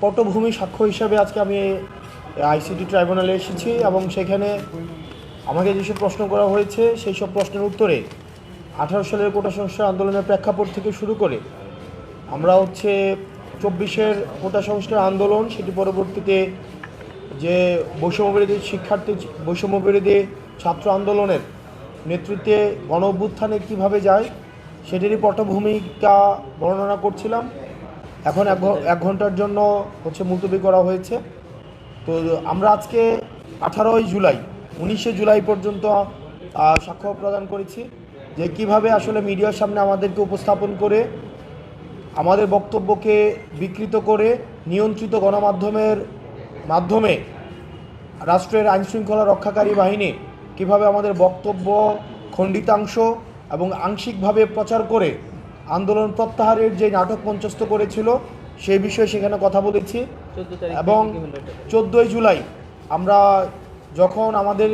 পটভূমি সাক্ষ্য হিসাবে আজকে আমি আইসিটি ট্রাইব্যুনালে এসেছি এবং সেখানে আমাকে যেসব প্রশ্ন করা হয়েছে সেই সব প্রশ্নের উত্তরে 18 সালের কোটা সংস্কার আন্দোলনের প্রেক্ষাপট থেকে শুরু করে আমরা 24-এর কোটা সংস্কার আন্দোলন, সেটি পরবর্তীতে যে বৈষম্যবিরোধী বৈষম্যবিরোধী ছাত্র আন্দোলনের নেতৃত্বে গণ অভ্যুত্থানে কীভাবে যায় সেটিরই পটভূমিকা বর্ণনা করছিলাম। এখন এক ঘন্টার জন্য মুলতবি করা হয়েছে। তো আমরা আজকে 18 জুলাই 19 জুলাই পর্যন্ত সাক্ষ্য প্রদান করেছি যে কিভাবে আসলে মিডিয়ার সামনে আমাদেরকে উপস্থাপন করে আমাদের বক্তব্যকে বিকৃত করে নিয়ন্ত্রিত গণমাধ্যমের মাধ্যমে রাষ্ট্রের আইনশৃঙ্খলা রক্ষাকারী বাহিনী কিভাবে আমাদের বক্তব্য খণ্ডিতাংশ এবং আংশিকভাবে প্রচার করে আন্দোলন প্রত্যাহারের যে নাটক মঞ্চস্থ করেছিল সেই বিষয়ে সেখানে কথা বলেছি। এবং 14 জুলাই আমরা যখন আমাদের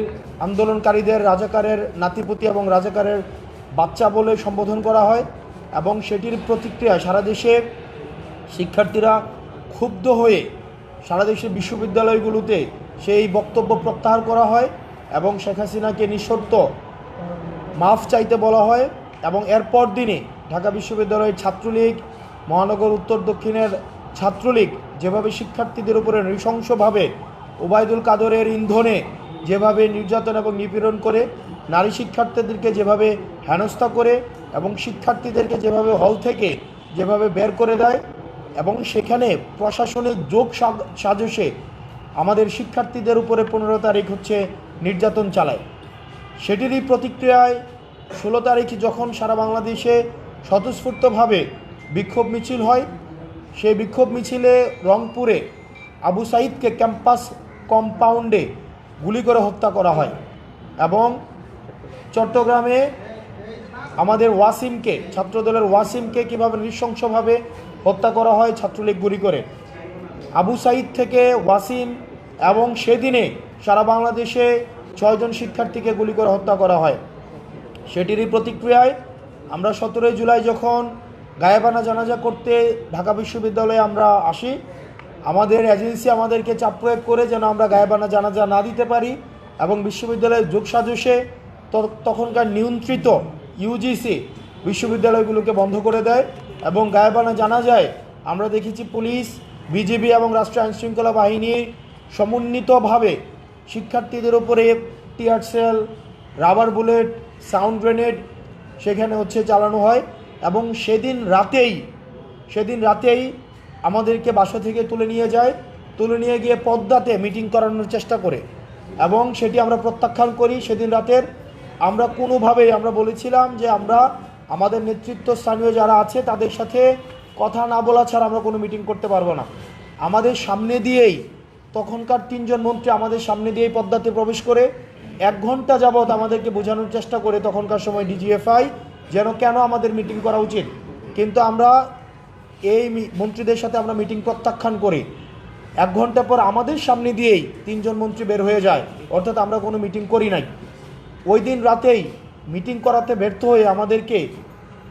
আন্দোলনকারীদের রাজাকারের নাতিপুতি এবং রাজাকারের বাচ্চা বলে সম্বোধন করা হয় এবং সেটির প্রতিক্রিয়ায় সারা দেশে শিক্ষার্থীরা ক্ষুব্ধ হয়ে সারা দেশের বিশ্ববিদ্যালয়গুলোতে সেই বক্তব্য প্রত্যাহার করা হয় এবং শেখ হাসিনাকে নিঃশর্ত মাফ চাইতে বলা হয়। এবং এরপর দিনে ঢাকা বিশ্ববিদ্যালয়ের ছাত্রলীগ, মহানগর উত্তর দক্ষিণের ছাত্রলীগ যেভাবে শিক্ষার্থীদের উপরে নৃশংসভাবে ওবায়দুল কাদরের ইন্ধনে যেভাবে নির্যাতন এবং নিপীড়ন করে, নারী শিক্ষার্থীদেরকে যেভাবে হেনস্থা করে এবং শিক্ষার্থীদেরকে যেভাবে হল থেকে যেভাবে বের করে দেয় এবং সেখানে প্রশাসনিক যোগ সাজসে আমাদের শিক্ষার্থীদের উপরে 15 তারিখ নির্যাতন চালায়, সেটিরই প্রতিক্রিয়ায় 16 তারিখ যখন সারা বাংলাদেশে স্বতঃস্ফূর্তভাবে বিক্ষোভ মিছিল হয়, সেই বিক্ষোভ মিছিলে রংপুরে আবু সাইদকে ক্যাম্পাস কম্পাউন্ডে গুলি করে হত্যা করা হয় এবং চট্টগ্রামে আমাদের ওয়াসিমকে, ছাত্রদলের ওয়াসিমকে কীভাবে নৃশংসভাবে হত্যা করা হয় ছাত্রলীগ গুলি করে। আবু সাইদ থেকে ওয়াসিম এবং সেদিনে সারা বাংলাদেশে 6 জন শিক্ষার্থীকে গুলি করে হত্যা করা হয়। সেটিরই প্রতিক্রিয়ায় আমরা 17 জুলাই যখন গায়েবানা জানাজা করতে ঢাকা বিশ্ববিদ্যালয়ে আমরা আসি, আমাদের এজেন্সি আমাদেরকে চাপ প্রয়োগ করে যেন আমরা গায়েবানা জানাজা না দিতে পারি এবং বিশ্ববিদ্যালয়ের যোগসাজশে তখনকার নিয়ন্ত্রিত ইউজিসি বিশ্ববিদ্যালয়গুলোকে বন্ধ করে দেয় এবং গায়েবানা জানাজায় আমরা দেখেছি পুলিশ, বিজিবি এবং রাষ্ট্রীয় আইনশৃঙ্খলা বাহিনীর সমন্বিতভাবে শিক্ষার্থীদের উপরে tear shell, rubber bullet, sound grenade সেখানে চালানো হয় এবং সেদিন রাতেই আমাদেরকে বাসা থেকে তুলে নিয়ে গিয়ে পদ্মাতে মিটিং করানোর চেষ্টা করে এবং সেটি আমরা প্রত্যাখ্যান করি। সেদিন রাতের আমরা কোনোভাবেই আমরা বলেছিলাম যে আমরা আমাদের নেতৃত্ব স্থানীয় যারা আছে তাদের সাথে কথা না বলা ছাড়া আমরা কোনো মিটিং করতে পারবো না। আমাদের সামনে দিয়েই তখনকার 3 জন মন্ত্রী আমাদের সামনে দিয়েই পদ্মাতে প্রবেশ করে 1 ঘন্টা যাবৎ আমাদেরকে বোঝানোর চেষ্টা করে তখনকার সময় ডিজিএফআই যেন কেন আমাদের মিটিং করা উচিত, কিন্তু আমরা এই মন্ত্রীদের সাথে আমরা মিটিং প্রত্যাখ্যান করি। 1 ঘন্টা পর আমাদের সামনে দিয়েই 3 জন মন্ত্রী বের হয়ে যায়, অর্থাৎ আমরা কোনো মিটিং করি নাই। ওই দিন রাতেই মিটিং করাতে ব্যর্থ হয়ে আমাদেরকে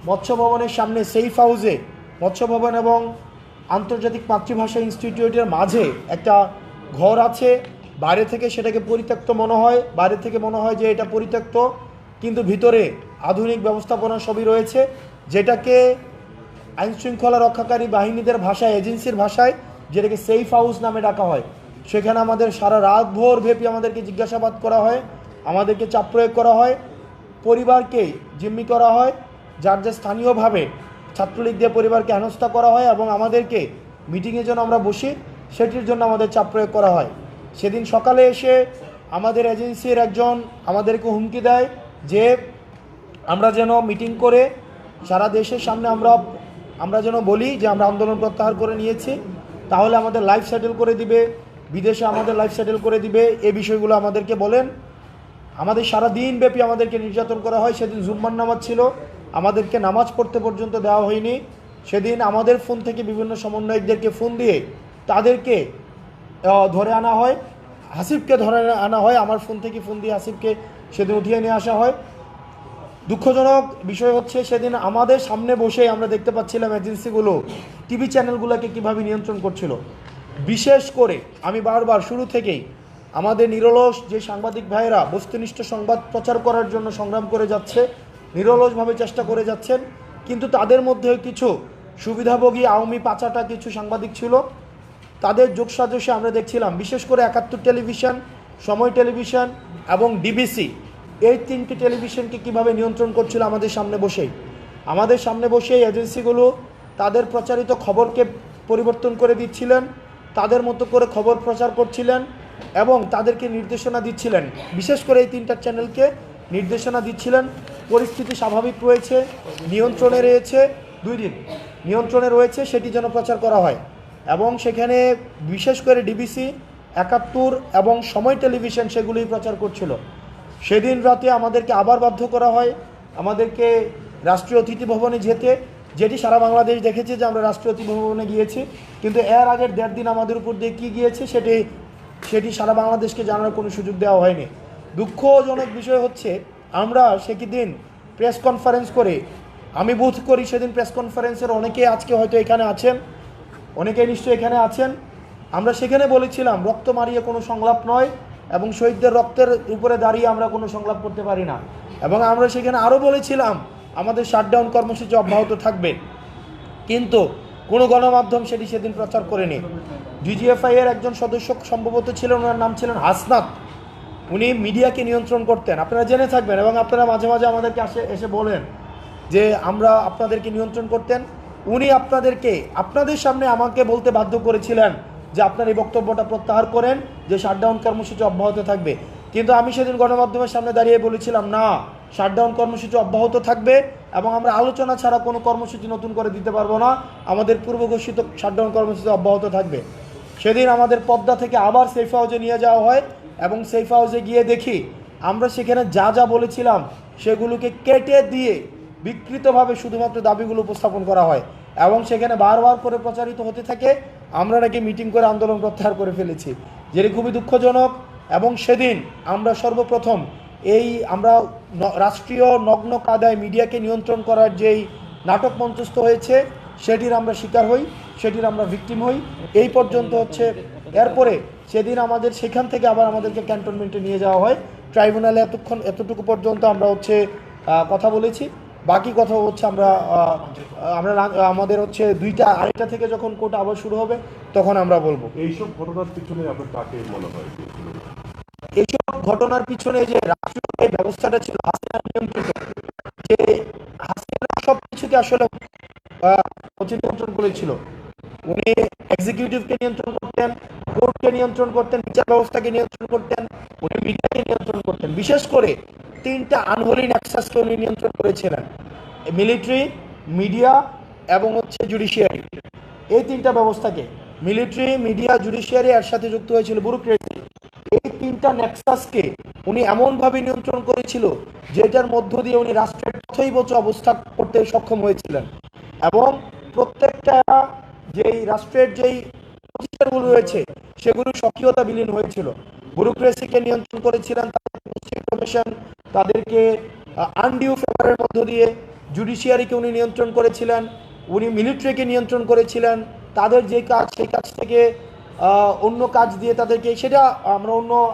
মৎস্য ভবনের সামনে সেফ হাউসে, মৎস্য ভবন এবং আন্তর্জাতিক মাতৃভাষা ইনস্টিটিউটের মাঝে একটা ঘর আছে, বাইরে থেকে সেটাকে পরিত্যক্ত মনে হয়, বাইরে থেকে মনে হয় যে এটা পরিত্যক্ত, কিন্তু ভিতরে আধুনিক ব্যবস্থাপনা সবই রয়েছে, যেটাকে আইনশৃঙ্খলা রক্ষাকারী বাহিনীদের ভাষায়, এজেন্সির ভাষায় যেটাকে সেফ হাউস নামে ডাকা হয়। সেখানে আমাদের সারা রাত ভোর ব্যাপী আমাদেরকে জিজ্ঞাসাবাদ করা হয়, আমাদেরকে চাপ প্রয়োগ করা হয়, পরিবারকে জিম্মি করা হয়, যার যে স্থানীয়ভাবে ছাত্রলীগ দিয়ে পরিবারকে হেনস্থা করা হয় এবং আমাদেরকে মিটিংয়ের জন্য আমরা বসি সেটির জন্য আমাদের চাপ প্রয়োগ করা হয়। সেদিন সকালে এসে আমাদের এজেন্সির একজন আমাদেরকে হুমকি দেয় যে আমরা যেন মিটিং করে সারা দেশের সামনে আমরা যেন বলি যে আমরা আন্দোলন প্রত্যাহার করে নিয়েছি, তাহলে আমাদের লাইফ সেটেল করে দিবে, বিদেশে আমাদের লাইফ সেটেল করে দিবে, এই বিষয়গুলো আমাদেরকে বলেন। আমাদের সারা দিন ব্যাপী আমাদেরকে নির্যাতন করা হয়। সেদিন জুম্মার নামাজ ছিল, আমাদেরকে নামাজ পড়তে পর্যন্ত দেওয়া হয়নি। সেদিন আমাদের ফোন থেকে বিভিন্ন সমন্বয়কদেরকে ফোন দিয়ে তাদেরকে ধরে আনা হয়, হাসিবকে ধরে আনা হয়, আমার ফোন থেকে ফোন দিয়ে হাসিবকে সেদিন উঠিয়ে নিয়ে আসা হয়। দুঃখজনক বিষয় সেদিন আমাদের সামনে বসে আমরা দেখতে পাচ্ছিলাম এজেন্সিগুলো টিভি চ্যানেলগুলোকে কীভাবে নিয়ন্ত্রণ করছিল বিশেষ করে আমি বারবার শুরু থেকেই আমাদের নিরলস যে সাংবাদিক ভাইয়েরা বস্তুনিষ্ঠ সংবাদ প্রচার করার জন্য সংগ্রাম করে যাচ্ছে, নিরলসভাবে চেষ্টা করে যাচ্ছেন, কিন্তু তাদের মধ্যে কিছু সুবিধাভোগী আওয়ামী পাচাটা কিছু সাংবাদিক ছিল, তাদের যোগসাজশে আমরা দেখছিলাম বিশেষ করে ৭১ টেলিভিশন, সময় টেলিভিশন এবং ডিবিসি, এই তিনটি টেলিভিশনকে কিভাবে নিয়ন্ত্রণ করছিল আমাদের সামনে বসেই এজেন্সিগুলো তাদের প্রচারিত খবরকে পরিবর্তন করে দিচ্ছিলেন, তাদের মতো করে খবর প্রচার করছিলেন এবং তাদেরকে নির্দেশনা দিচ্ছিলেন, বিশেষ করে এই তিনটা চ্যানেলকে নির্দেশনা দিচ্ছিলেন। পরিস্থিতি স্বাভাবিক রয়েছে, নিয়ন্ত্রণে রয়েছে, 2 দিন নিয়ন্ত্রণে রয়েছে, সেটি যেন প্রচার করা হয়। এবং সেখানে বিশেষ করে ডিবিসি, ৭১ এবং সময় টেলিভিশন সেগুলোই প্রচার করছিল। সেদিন রাতে আমাদেরকে আবার বাধ্য করা হয় আমাদেরকে রাষ্ট্রীয় অতিথি ভবনে যেতে, যেটি সারা বাংলাদেশ দেখেছে যে আমরা রাষ্ট্রীয় অতিথি ভবনে গিয়েছি, কিন্তু এর আগের 1.5 দিন আমাদের উপর দিয়ে কী গিয়েছে সেটি সারা বাংলাদেশকে জানার কোনো সুযোগ দেওয়া হয়নি। দুঃখজনক বিষয় হচ্ছে আমরা সেদিন প্রেস কনফারেন্স করে, আমি বোধ করি সেদিন প্রেস কনফারেন্সের অনেকেই আজকে হয়তো এখানে আছেন, অনেকেই নিশ্চয়ই এখানে আছেন, আমরা সেখানে বলেছিলাম রক্ত মারিয়ে কোনো সংলাপ নয় এবং শহীদদের রক্তের উপরে দাঁড়িয়ে আমরা কোনো সংলাপ করতে পারি না। এবং আমরা সেখানে আরও বলেছিলাম আমাদের শাটডাউন কর্মসূচি অব্যাহত থাকবে, কিন্তু কোনো গণমাধ্যম সেদিন প্রচার করেনি। ডিজিএফআই এর একজন সদস্য সম্ভবত ছিলেন, ওনার নাম ছিলেন হাসনাত, উনি মিডিয়াকে নিয়ন্ত্রণ করতেন, আপনারা জেনে থাকবেন এবং আপনারা মাঝে মাঝে আমাদেরকে এসে বলেন যে আমরা আপনাদেরকে নিয়ন্ত্রণ করতেন। উনি আপনাদের সামনে আমাকে বলতে বাধ্য করেছিলেন যে আপনার এই বক্তব্যটা প্রত্যাহার করেন, যে শাটডাউন কর্মসূচি অব্যাহত থাকবে। কিন্তু আমি সেদিন গণমাধ্যমের সামনে দাঁড়িয়ে বলেছিলাম না, শাটডাউন কর্মসূচি অব্যাহত থাকবে এবং আমরা আলোচনা ছাড়া কোনো কর্মসূচি নতুন করে দিতে পারবো না, আমাদের পূর্ব ঘোষিত শাটডাউন কর্মসূচি অব্যাহত থাকবে। সেদিন আমাদের পদ্মা থেকে আবার সেফ হাউসে নিয়ে যাওয়া হয় এবং সেফ হাউসে গিয়ে দেখি আমরা সেখানে যা বলেছিলাম সেগুলোকে কেটে দিয়ে বিকৃতভাবে শুধুমাত্র দাবিগুলো উপস্থাপন করা হয় এবং সেখানে বারবার করে প্রচারিত হতে থাকে আমরা নাকি মিটিং করে আন্দোলন প্রত্যাহার করে ফেলেছি, যেটি খুবই দুঃখজনক। এবং সেদিন আমরা সর্বপ্রথম আমরা রাষ্ট্রীয় নগ্ন কায়দায় মিডিয়াকে নিয়ন্ত্রণ করার যেই নাটক মঞ্চস্থ হয়েছে সেটির আমরা শিকার হই, সেটির আমরা ভিকটিম হই, এই পর্যন্ত হচ্ছে। এরপরে সেদিন আমাদের সেখান থেকে আবার আমাদেরকে ক্যান্টনমেন্টে নিয়ে যাওয়া হয়, ট্রাইব্যুনালে এতটুকু পর্যন্ত আমরা কথা বলেছি। বাকি কথা হচ্ছে আমাদের 2টা থেকে যখন কোর্ট আবার শুরু হবে তখন আমরা বলবো। এইসব ঘটনার পিছনে আপনার কাকে মনে হয়? এইসব ঘটনার পিছনে যে রাষ্ট্রীয় এই ব্যবস্থাটা ছিল হাসিনা নিয়ন্ত্রিত, যে হাসিনা সব কিছুকে আসলে নিয়ন্ত্রণ করেছিল। উনি এক্সিকিউটিভকে নিয়ন্ত্রণ করতেন, কোর্টকে নিয়ন্ত্রণ করতেন, বিচার ব্যবস্থাকে নিয়ন্ত্রণ করতেন, উনি মিডিয়াকে নিয়ন্ত্রণ করতেন। বিশেষ করে 3টা আনহোলি নেক্সাসকে উনি নিয়ন্ত্রণ করেছিলেন, মিলিটারি, মিডিয়া এবং জুডিশিয়ারি। এই 3টা ব্যবস্থাকে, মিলিটারি, মিডিয়া, জুডিশিয়ারি এর সাথে যুক্ত হয়েছিল ব্যুরোক্রেসি। এই 3টা নেক্সাসকে উনি এমনভাবে নিয়ন্ত্রণ করেছিল যেটার মধ্য দিয়ে উনি রাষ্ট্রের তথৈবচ অবস্থা করতে সক্ষম হয়েছিলেন এবং প্রত্যেকটা যেই রাষ্ট্রের যেই প্রতিষ্ঠানগুলো রয়েছে সেগুলো সক্রিয়তা বিলীন হয়েছিল। ব্যুরোক্রেসিকে নিয়ন্ত্রণ করেছিলেন, তাদেরকে আনডিউ ফেভারের মধ্য দিয়ে, জুডিশিয়ারিকে উনি নিয়ন্ত্রণ করেছিলেন, উনি মিলিটারিকে নিয়ন্ত্রণ করেছিলেন, তাদের যে কাজ সেই কাজ থেকে অন্য কাজ দিয়ে তাদেরকে, সেটা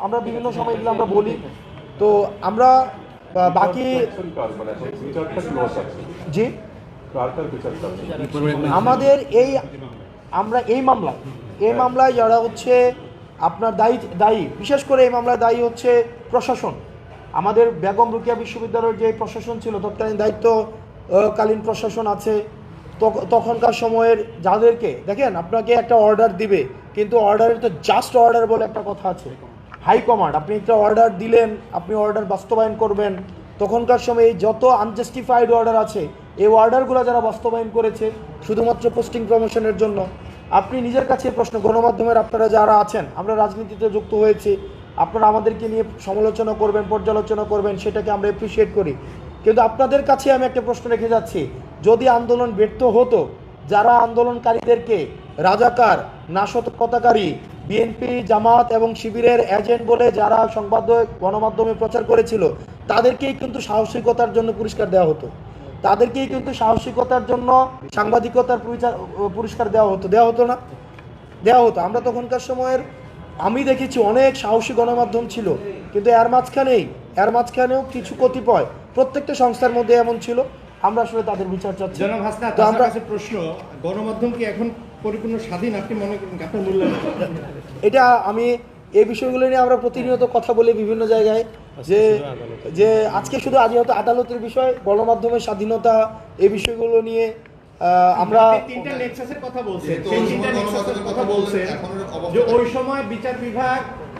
আমরা বিভিন্ন সময় এগুলো আমরা বলি। তো আমরা বাকি জি আমাদের আমরা এই মামলায় যারা আপনার দায়ী, বিশেষ করে এই মামলায় দায়ী প্রশাসন। আমাদের বেগম রোকেয়া বিশ্ববিদ্যালয়ের যে প্রশাসন ছিল, তৎকালীন দায়িত্বকালীন প্রশাসন আছে, তখনকার সময়ের যাদেরকে দেখেন, আপনাকে একটা অর্ডার দিবে, কিন্তু অর্ডারের তো জাস্ট অর্ডার বলে একটা কথা আছে, হাইকমান্ড। আপনি একটা অর্ডার দিলেন, আপনি অর্ডার বাস্তবায়ন করবেন। তখনকার সময়ে যত আনজাস্টিফাইড অর্ডার আছে, এই অর্ডারগুলো যারা বাস্তবায়ন করেছে শুধুমাত্র পোস্টিং প্রমোশনের জন্য, আপনি নিজের কাছে প্রশ্ন, গণমাধ্যমের আপনারা যারা আছেন, আমরা রাজনীতিতে যুক্ত হয়েছি, আপনারা আমাদেরকে নিয়ে সমালোচনা করবেন, পর্যালোচনা করবেন, সেটাকে আমরা অ্যাপ্রিসিয়েট করি। কিন্তু আপনাদের কাছে আমি একটা প্রশ্ন রেখে যাচ্ছি, যদি আন্দোলন ব্যর্থ হতো, যারা আন্দোলনকারীদেরকে রাজাকার, নাশকতাকারী, বিএনপি, জামাত এবং শিবিরের এজেন্ট বলে যারা গণমাধ্যমে প্রচার করেছিল, তাদেরকেই কিন্তু সাহসিকতার জন্য পুরস্কার দেওয়া হতো, তাদেরকেই কিন্তু সাহসিকতার জন্য সাংবাদিকতার পুরস্কার দেওয়া হতো না? দেওয়া হতো। আমরা তখনকার সময়ের আমি দেখেছি অনেক সাহসী গণমাধ্যম ছিল, কিন্তু এর মাঝখানেও কিছু কতিপয় প্রত্যেকটা সংস্থার মধ্যে এমন ছিল। আমরা আসলে তাদের বিচার চাচ্ছি। জনাব হাসনাত, তো আপনার কাছে প্রশ্ন, গণমাধ্যম কি এখন পরিপূর্ণ স্বাধীন আপনি মনে করেন? আপনার মূল্যায়ন? এটা আমি এই বিষয়গুলো নিয়ে আমরা প্রতিনিয়ত কথা বলি বিভিন্ন জায়গায়, যে আজকে শুধু আজ হয়তো আদালতের বিষয়, গণমাধ্যমের স্বাধীনতা, এই বিষয়গুলো নিয়ে আমরা আপনি তিনটা নেক্সাসের কথা বলছেন, সেই তিনটা নেক্সাসের কথা বলছেন যে ওই সময় বিচার বিভাগ,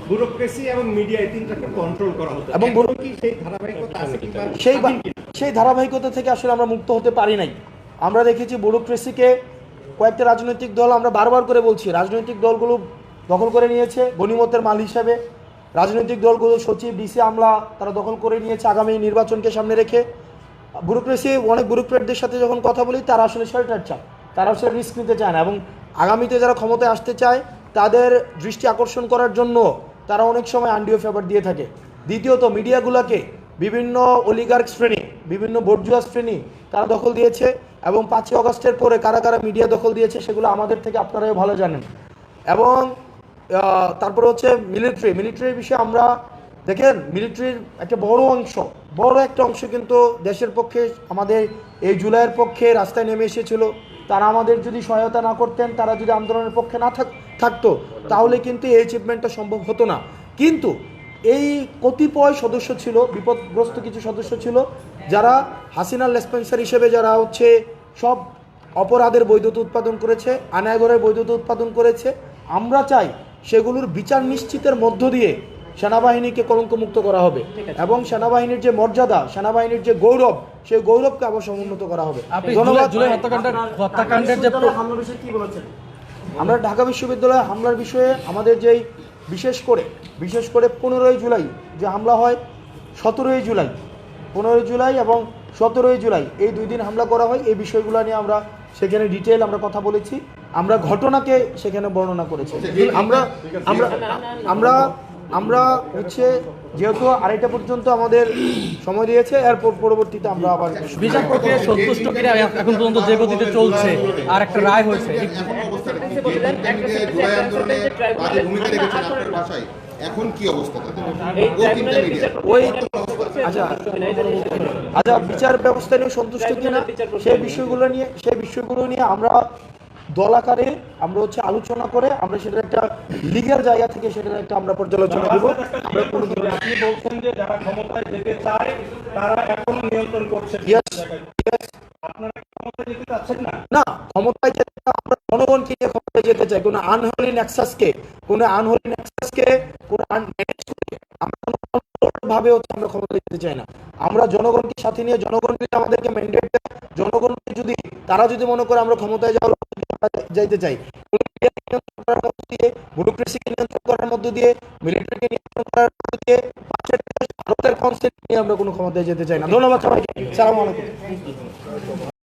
ব্যুরোক্রেসি এবং মিডিয়া এই তিনটাকে কন্ট্রোল করা হতো, এবং এবং কি সেই ধারাবাহিকতা আছে কিংবা সেই ধারাবাহিকতা থেকে আসলে আমরা মুক্ত হতে পারি নাই। আমরা দেখেছি ব্যুরোক্রেসিকে কয়েকটা রাজনৈতিক দল, আমরা বারবার করে বলছি, রাজনৈতিক দলগুলো দখল করে নিয়েছে গণিমতের মাল হিসাবে। রাজনৈতিক দলগুলো সচিব, ডিসি, আমলা তারা দখল করে নিয়েছে আগামী নির্বাচনকে সামনে রেখে। ব্যুরোক্রেসি, অনেক ব্যুরোক্রেটদের সাথে যখন কথা বলি, তারা আসলে শেল্টার চায়, তারা আসলে রিস্ক নিতে চায় না, এবং আগামীতে যারা ক্ষমতায় আসতে চায় তাদের দৃষ্টি আকর্ষণ করার জন্য তারা অনেক সময় আনডিও ফেভার দিয়ে থাকে। দ্বিতীয়ত, মিডিয়াগুলোকে বিভিন্ন অলিগার্ক শ্রেণী, বিভিন্ন বর্জুয়া শ্রেণী তারা দখল দিয়েছে, এবং 5ই অগস্টের পরে কারা কারা মিডিয়া দখল দিয়েছে সেগুলো আমাদের থেকে আপনারাও ভালো জানেন। এবং তারপরে হচ্ছে মিলিটারির বিষয়ে আমরা দেখেন, মিলিটারির একটা বড় একটা অংশ কিন্তু দেশের পক্ষে, আমাদের এই জুলাইয়ের পক্ষে রাস্তায় নেমে এসেছিল। তারা আমাদের যদি সহায়তা না করতেন, তারা যদি আন্দোলনের পক্ষে না থাকতো, তাহলে কিন্তু এই অ্যাচিভমেন্টটা সম্ভব হতো না। কিন্তু এই কতিপয় সদস্য ছিল, বিপদগ্রস্ত কিছু সদস্য ছিল, যারা হাসিনার লেসপেন্সার হিসেবে যারা হচ্ছে সব অপরাধের বৈধতা উৎপাদন করেছে, আনায়গরের বৈধতা উৎপাদন করেছে। আমরা চাই সেগুলোর বিচার নিশ্চিতের মধ্য দিয়ে সেনাবাহিনীকে কলঙ্কমুক্ত করা হবে, এবং সেনাবাহিনীর যে মর্যাদা, সেনাবাহিনীর যে গৌরব, সেই গৌরবকে আবার সমুন্নত করা হবে। আমরা ঢাকা বিশ্ববিদ্যালয়ে হামলার বিষয়ে আমাদের যেই বিশেষ করে 15ই জুলাই যে হামলা হয়, 17ই জুলাই, 15ই জুলাই এবং 17ই জুলাই এই 2 দিন হামলা করা হয়, এই বিষয়গুলো নিয়ে আমরা সেখানে ডিটেল আমরা কথা বলেছি, আমরা ঘটনাকে সেখানে বর্ণনা করেছি। আমরা আমরা আমরা আমরা হচ্ছে যেহেতু 2:30 পর্যন্ত আমাদের সময় দিয়েছে, এরপর পরবর্তীতে আমরা আবার বিচার প্রক্রিয়া সন্তুষ্ট কিনা এখন পর্যন্ত যে গতিতে চলছে, আর একটা রায় হয়েছে, এখন কি অবস্থা? ওই আচ্ছা বিচার ব্যবস্থা নিয়ে সন্তুষ্ট কিনা সেই বিষয়গুলো নিয়ে আমরা দল আকারে আমরা হচ্ছে আলোচনা করে আমরা সেটা একটা লিগ্যাল জায়গা থেকে সেটা একটা আমরা পর্যালোচনা দেব। আমরা কোনো আপনি বলছেন যে যারা ক্ষমতায় যেতে চায় তারা এখনো নিয়ন্ত্রণ করছে, আপনারা ক্ষমতায় যেতে চাচ্ছেন না? না, ক্ষমতায় যেতে আমরা জনগণকে নিয়ে ক্ষমতায় যেতে চাই, কোনো আনহোলি নেক্সাসকে ভাবে হচ্ছে আমরা ক্ষমতায় যেতে চাই না। আমরা জনগণকে সাথে নিয়ে, জনগণ যদি আমাদেরকে ম্যান্ডেট দেয়, জনগণকে যদি তারা যদি মনে করে আমরা ক্ষমতায় যাইতে চাই, নিয়ন্ত্রণ করার মধ্য দিয়ে, ব্যুরোক্রেসিকে নিয়ন্ত্রণ করার মধ্য দিয়ে, মিলিটারিকে নিয়ন্ত্রণ করার মধ্য দিয়ে, ভারতের কনসেপ্ট নিয়ে আমরা কোনো ক্ষমতায় যেতে চাই না। ধন্যবাদ সবাইকে। সালাম আলাইকুম।